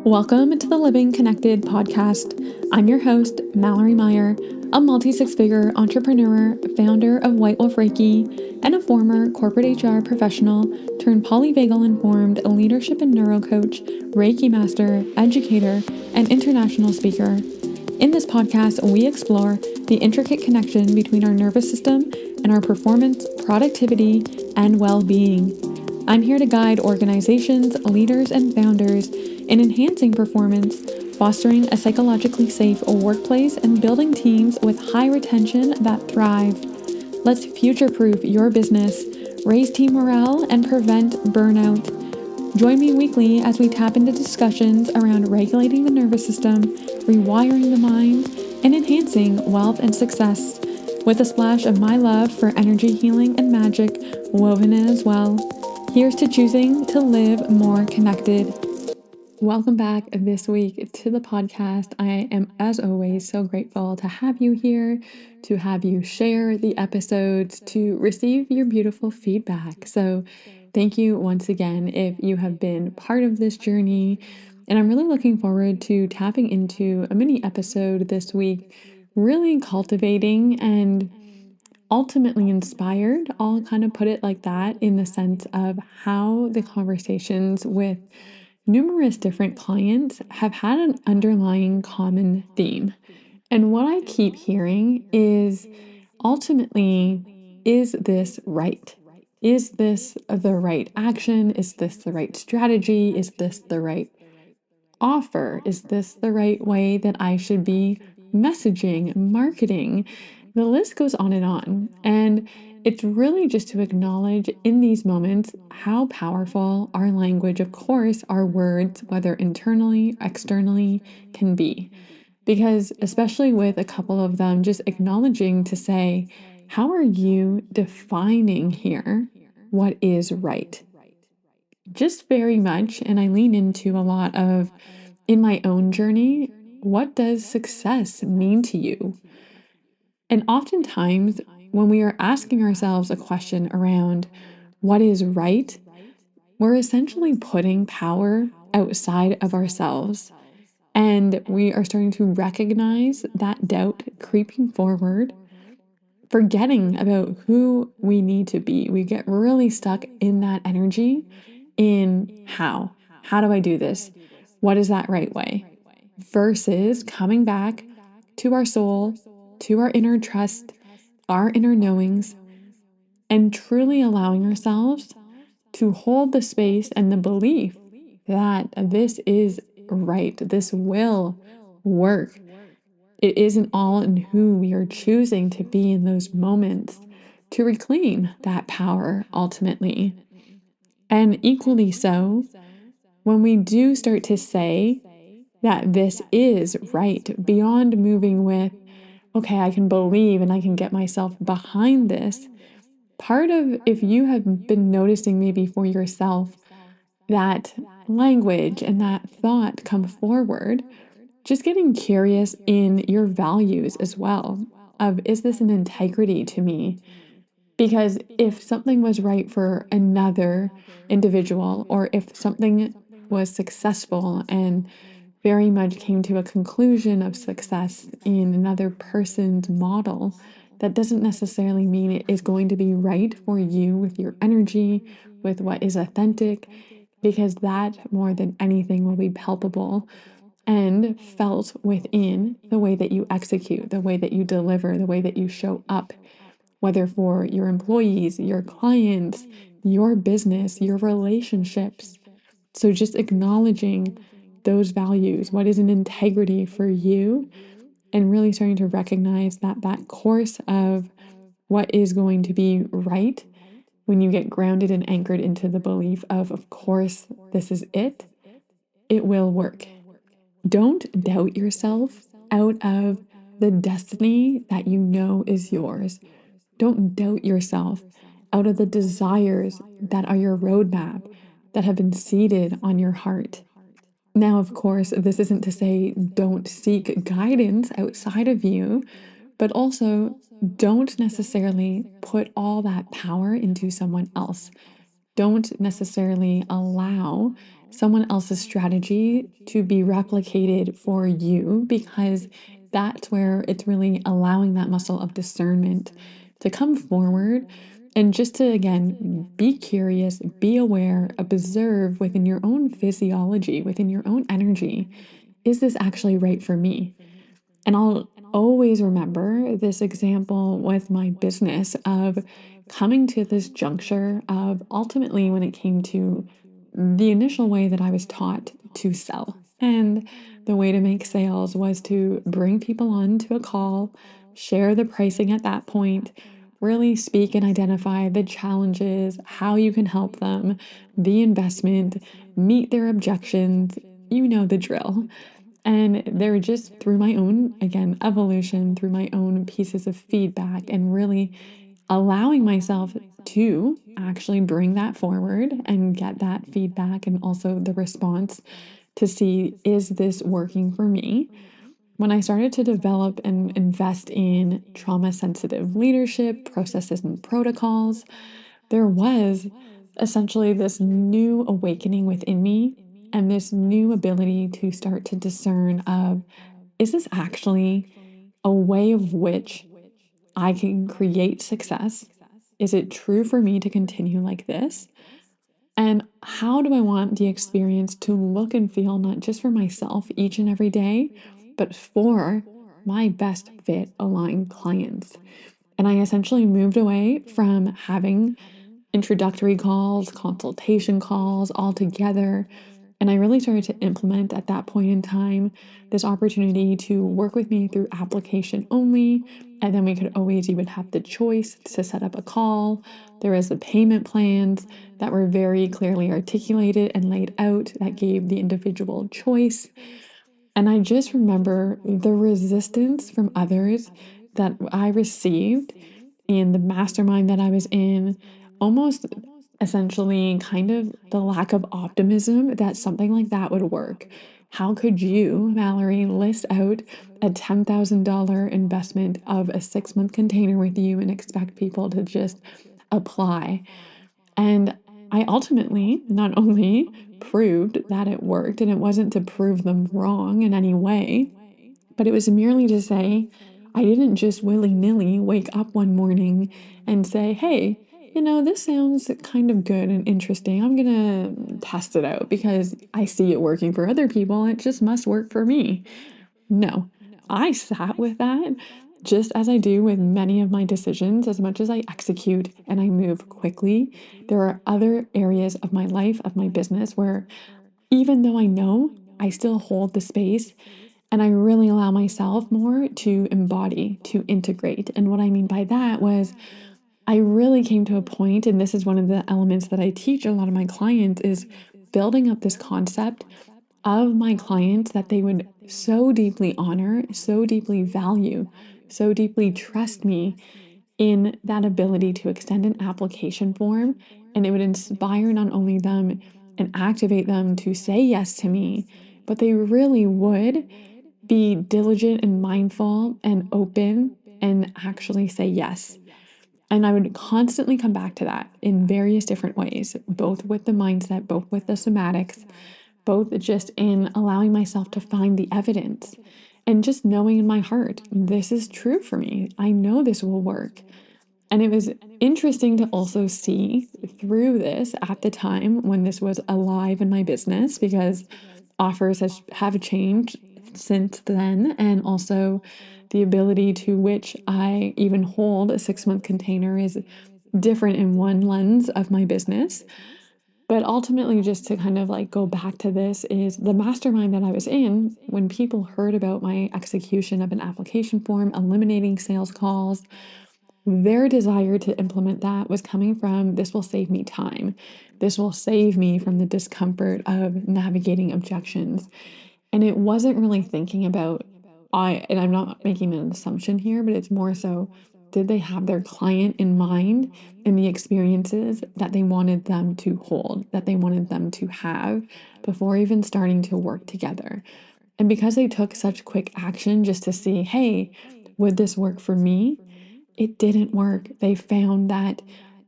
Welcome to the Living Connected podcast. I'm your host, Mallory Meyer, a multi-six-figure entrepreneur, founder of White Wolf Reiki, and a former corporate HR professional turned polyvagal-informed leadership and neuro coach, Reiki master, educator, and international speaker. In this podcast, we explore the intricate connection between our nervous system and our performance, productivity, and well-being. I'm here to guide organizations, leaders, and founders in enhancing performance, fostering a psychologically safe workplace, and building teams with high retention that thrive. Let's future-proof your business, raise team morale, and prevent burnout. Join me weekly as we tap into discussions around regulating the nervous system, rewiring the mind, and enhancing wealth and success, with a splash of my love for energy healing and magic woven in as well. Here's to choosing to live more connected. Welcome back this week to the podcast. I am, as always, so grateful to have you here, to have you share the episodes, to receive your beautiful feedback. So thank you once again if you have been part of this journey. And I'm really looking forward to tapping into a mini episode this week, really cultivating and ultimately inspired. I'll kind of put it like that in the sense of how the conversations with numerous different clients have had an underlying common theme. And what I keep hearing is ultimately, is this right? Is this the right action? Is this the right strategy? Is this the right offer? Is this the right way that I should be messaging, marketing? The list goes on and on. And it's really just to acknowledge in these moments how powerful our language, of course, our words, whether internally, externally, can be. Because, especially with a couple of them, just acknowledging to say, how are you defining here what is right? Just very much, and I lean into a lot of in my own journey, what does success mean to you? And oftentimes, when we are asking ourselves a question around what is right, we're essentially putting power outside of ourselves. And we are starting to recognize that doubt creeping forward, forgetting about who we need to be. We get really stuck in that energy in how. How do I do this? What is that right way? Versus coming back to our soul, to our inner trust, our inner knowings, and truly allowing ourselves to hold the space and the belief that this is right, this will work. It isn't all in who we are choosing to be in those moments to reclaim that power ultimately. And equally so, when we do start to say that this is right, beyond moving with, okay, I can believe and I can get myself behind this. Part of, if you have been noticing maybe for yourself that language and that thought come forward, just getting curious in your values as well of, is this an integrity to me? Because if something was right for another individual, or if something was successful and very much came to a conclusion of success in another person's model, that doesn't necessarily mean it is going to be right for you with your energy, with what is authentic, because that more than anything will be palpable and felt within the way that you execute, the way that you deliver, the way that you show up, whether for your employees, your clients, your business, your relationships. So just acknowledging those values, what is an integrity for you, and really starting to recognize that that course of what is going to be right when you get grounded and anchored into the belief of course, this is it, it will work. Don't doubt yourself out of the destiny that you know is yours. Don't doubt yourself out of the desires that are your roadmap, that have been seeded on your heart. Now, of course, this isn't to say don't seek guidance outside of you, but also don't necessarily put all that power into someone else. Don't necessarily allow someone else's strategy to be replicated for you, because that's where it's really allowing that muscle of discernment to come forward and just to, again, be curious, be aware, observe within your own physiology, within your own energy. Is this actually right for me? And I'll always remember this example with my business of coming to this juncture of ultimately when it came to the initial way that I was taught to sell. And the way to make sales was to bring people on to a call, share the pricing at that point, really speak and identify the challenges, how you can help them, the investment, meet their objections. You know the drill. And they're just through my own, again, evolution, through my own pieces of feedback, and really allowing myself to actually bring that forward and get that feedback and also the response to see, is this working for me? When I started to develop and invest in trauma sensitive leadership processes and protocols, there was essentially this new awakening within me and this new ability to start to discern of, is this actually a way of which I can create success? Is it true for me to continue like this? And how do I want the experience to look and feel, not just for myself each and every day, but for my best fit aligned clients? And I essentially moved away from having introductory calls, consultation calls all together. And I really started to implement at that point in time this opportunity to work with me through application only. And then we could always, you would have the choice to set up a call. There was the payment plans that were very clearly articulated and laid out that gave the individual choice. And I just remember the resistance from others that I received in the mastermind that I was in, almost essentially kind of the lack of optimism that something like that would work. How could you, Mallory, list out a $10,000 investment of a 6-month container with you and expect people to just apply? And I ultimately not only proved that it worked, and it wasn't to prove them wrong in any way, but it was merely to say, I didn't just willy nilly wake up one morning and say, hey, this sounds kind of good and interesting. I'm going to test it out because I see it working for other people. It just must work for me. No, I sat with that just as I do with many of my decisions. As much as I execute and I move quickly, there are other areas of my life, of my business, where even though I know, I still hold the space and I really allow myself more to embody, to integrate. And what I mean by that was I really came to a point, and this is one of the elements that I teach a lot of my clients, is building up this concept of my clients that they would so deeply honor, so deeply value, so deeply trust me in that ability to extend an application form. And it would inspire not only them and activate them to say yes to me, but they really would be diligent and mindful and open and actually say yes. And I would constantly come back to that in various different ways, both with the mindset, both with the somatics, both just in allowing myself to find the evidence and just knowing in my heart, this is true for me. I know this will work. And it was interesting to also see through this at the time when this was alive in my business, because have changed since then. And also the ability to which I even hold a 6-month container is different in one lens of my business. But ultimately, just to kind of like go back to this, is the mastermind that I was in, when people heard about my execution of an application form, eliminating sales calls, their desire to implement that was coming from, this will save me time. This will save me from the discomfort of navigating objections. And it wasn't really thinking about, and I'm not making an assumption here, but it's more so, did they have their client in mind and the experiences that they wanted them to hold, that they wanted them to have before even starting to work together? And because they took such quick action just to see, hey, would this work for me? It didn't work. They found that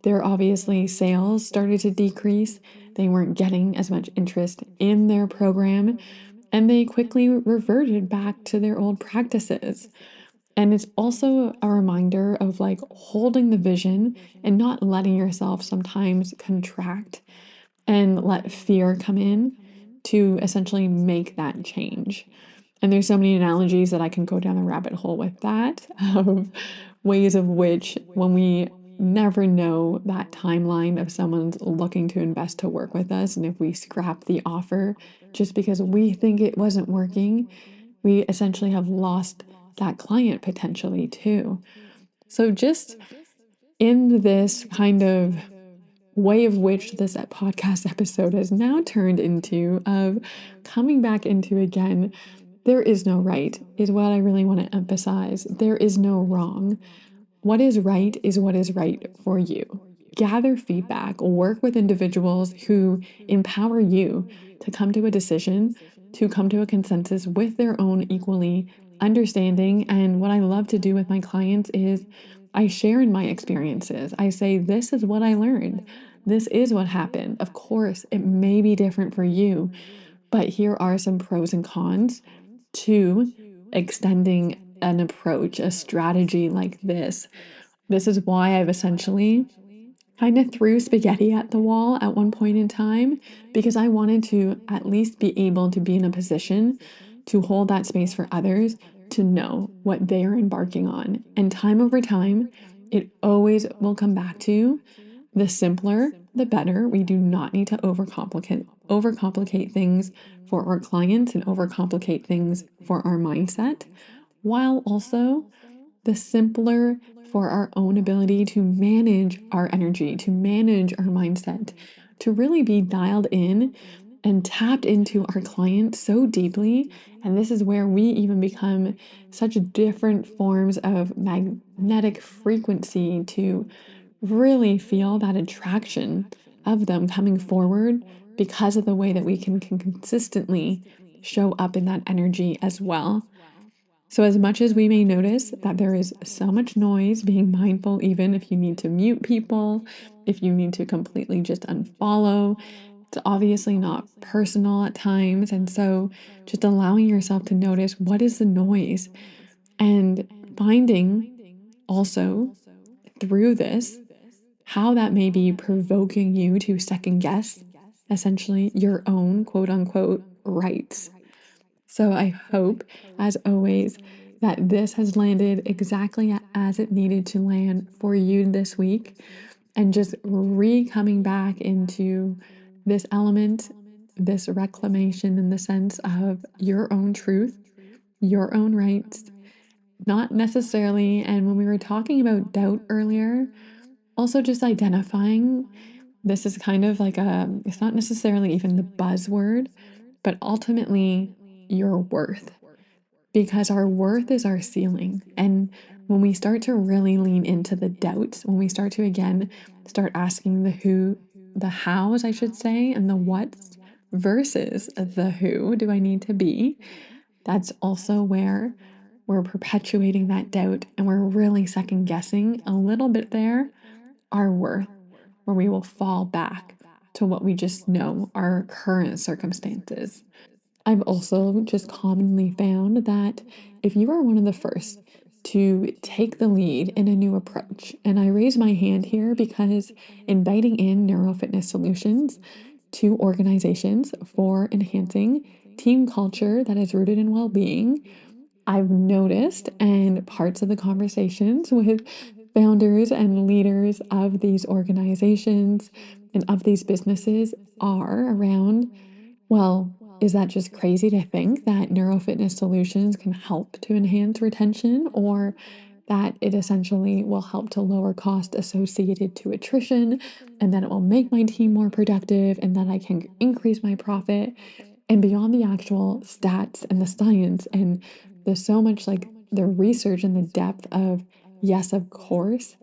their obviously sales started to decrease. They weren't getting as much interest in their program, and they quickly reverted back to their old practices. And it's also a reminder of like holding the vision and not letting yourself sometimes contract and let fear come in to essentially make that change. And there's so many analogies that I can go down the rabbit hole with that, of ways of which when we never know that timeline of someone's looking to invest to work with us, and if we scrap the offer just because we think it wasn't working, we essentially have lost that client potentially too. So just in this kind of way of which this podcast episode has now turned into, of coming back into again, there is no right, is what I really want to emphasize. There is no wrong. What is what is right for you. Gather feedback, work with individuals who empower you to come to a decision, to come to a consensus with their own equally understanding. And what I love to do with my clients is I share in my experiences. I say, this is what I learned. This is what happened. Of course, it may be different for you, but here are some pros and cons to extending an approach, a strategy like this. This is why I've essentially kind of threw spaghetti at the wall at one point in time, because I wanted to at least be able to be in a position to hold that space for others to know what they are embarking on. And time over time, it always will come back to the simpler, the better. We do not need to overcomplicate things for our clients and overcomplicate things for our mindset, while also the simpler for our own ability to manage our energy, to manage our mindset, to really be dialed in and tapped into our client so deeply. And this is where we even become such different forms of magnetic frequency to really feel that attraction of them coming forward, because of the way that we can consistently show up in that energy as well. So, as much as we may notice that there is so much noise, being mindful, even if you need to mute people, if you need to completely just unfollow, it's obviously not personal at times. And so, just allowing yourself to notice what is the noise, and finding also through this how that may be provoking you to second guess essentially your own quote unquote rights. So I hope, as always, that this has landed exactly as it needed to land for you this week, and just coming back into this element, this reclamation in the sense of your own truth, your own rights, not necessarily. And when we were talking about doubt earlier, also just identifying this is kind of like it's not necessarily even the buzzword, but ultimately your worth, because our worth is our ceiling. And when we start to really lean into the doubts, when we start to again start asking the who, the hows, I should say, and the what's versus the who do I need to be, that's also where we're perpetuating that doubt, and we're really second guessing a little bit there our worth, where we will fall back to what we just know our current circumstances. I've also just commonly found that if you are one of the first to take the lead in a new approach, and I raise my hand here because inviting in neurofitness solutions to organizations for enhancing team culture that is rooted in well-being, I've noticed, and parts of the conversations with founders and leaders of these organizations and of these businesses are around, well, is that just crazy to think that neurofitness solutions can help to enhance retention, or that it essentially will help to lower cost associated to attrition, and that it will make my team more productive, and that I can increase my profit? And beyond the actual stats and the science, and there's so much like the research and the depth of, yes, of course,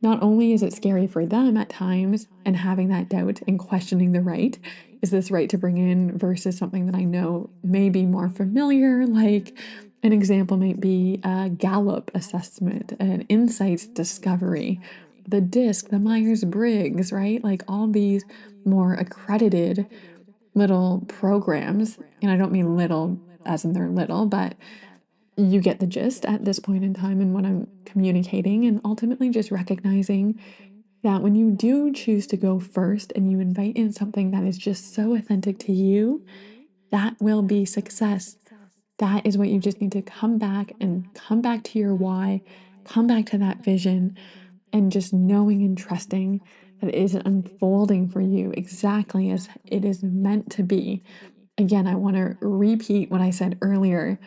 not only is it scary for them at times and having that doubt and questioning the right, is this right to bring in versus something that I know may be more familiar, like an example might be a Gallup assessment, an insights discovery. the DISC, the Myers-Briggs, right? Like all these more accredited little programs. And I don't mean little as in they're little, but you get the gist at this point in time and what I'm communicating, and ultimately just recognizing that when you do choose to go first and you invite in something that is just so authentic to you, that will be success. That is what you just need to come back and come back to your why, come back to that vision, and just knowing and trusting that it is unfolding for you exactly as it is meant to be. Again, I want to repeat what I said earlier.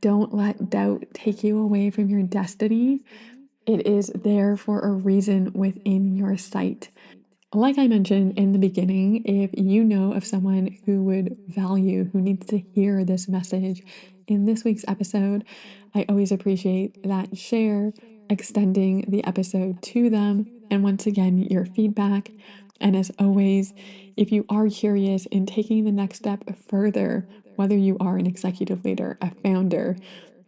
Don't let doubt take you away from your destiny. It is there for a reason within your sight. Like I mentioned in the beginning, if you know of someone who would value, who needs to hear this message in this week's episode, I always appreciate that share, extending the episode to them, and once again, your feedback. And as always, if you are curious in taking the next step further, whether you are an executive leader, a founder,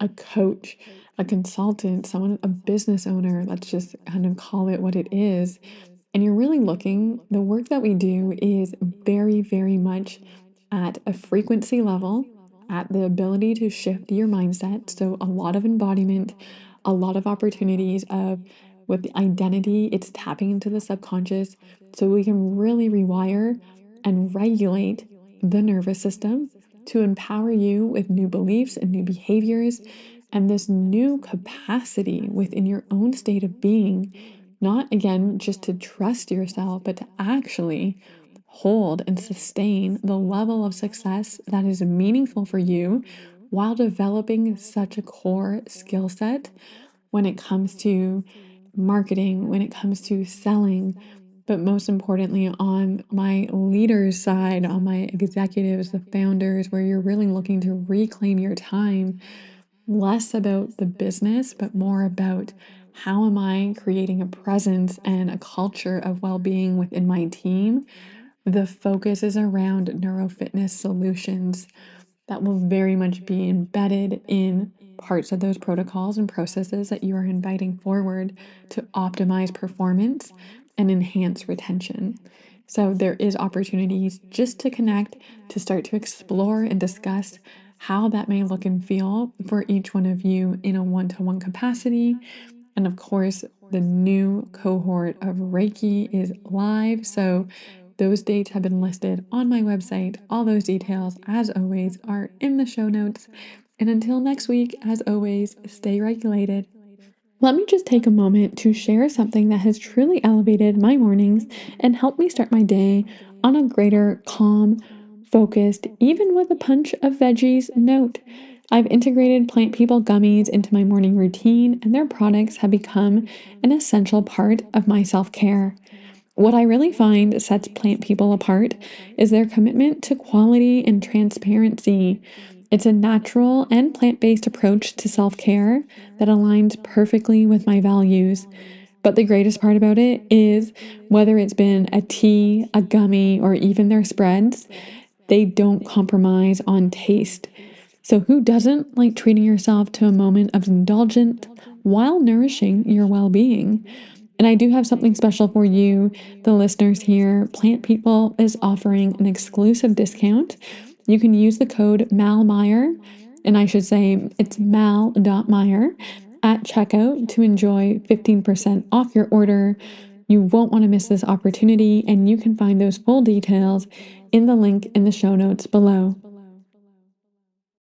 a coach, a consultant, someone, a business owner, let's just kind of call it what it is, and you're really looking, the work that we do is very, very much at a frequency level, at the ability to shift your mindset. So, a lot of embodiment, a lot of opportunities of with the identity, it's tapping into the subconscious so we can really rewire and regulate the nervous system to empower you with new beliefs and new behaviors and this new capacity within your own state of being, not again just to trust yourself, but to actually hold and sustain the level of success that is meaningful for you while developing such a core skill set when it comes to marketing, when it comes to selling, but most importantly, on my leaders' side, on my executives, the founders, where you're really looking to reclaim your time, less about the business, but more about how am I creating a presence and a culture of well being within my team. The focus is around neurofitness solutions that will very much be embedded in parts of those protocols and processes that you are inviting forward to optimize performance and enhance retention. So there is opportunities just to connect, to start to explore and discuss how that may look and feel for each one of you in a one-to-one capacity. And of course, the new cohort of Reiki is live. So those dates have been listed on my website. All those details, as always, are in the show notes. And until next week, as always, stay regulated. Let me just take a moment to share something that has truly elevated my mornings and helped me start my day on a greater, calm, focused, even with a punch of veggies note. I've integrated Plant People gummies into my morning routine, and their products have become an essential part of my self care. What I really find sets Plant People apart is their commitment to quality and transparency. It's a natural and plant based approach to self care that aligns perfectly with my values. But the greatest part about it is whether it's been a tea, a gummy, or even their spreads, they don't compromise on taste. So, who doesn't like treating yourself to a moment of indulgence while nourishing your well being? And I do have something special for you, the listeners here. Plant People is offering an exclusive discount. You can use the code MALMEYER, and I should say it's mal.meyer at checkout to enjoy 15% off your order. You won't want to miss this opportunity, and you can find those full details in the link in the show notes below.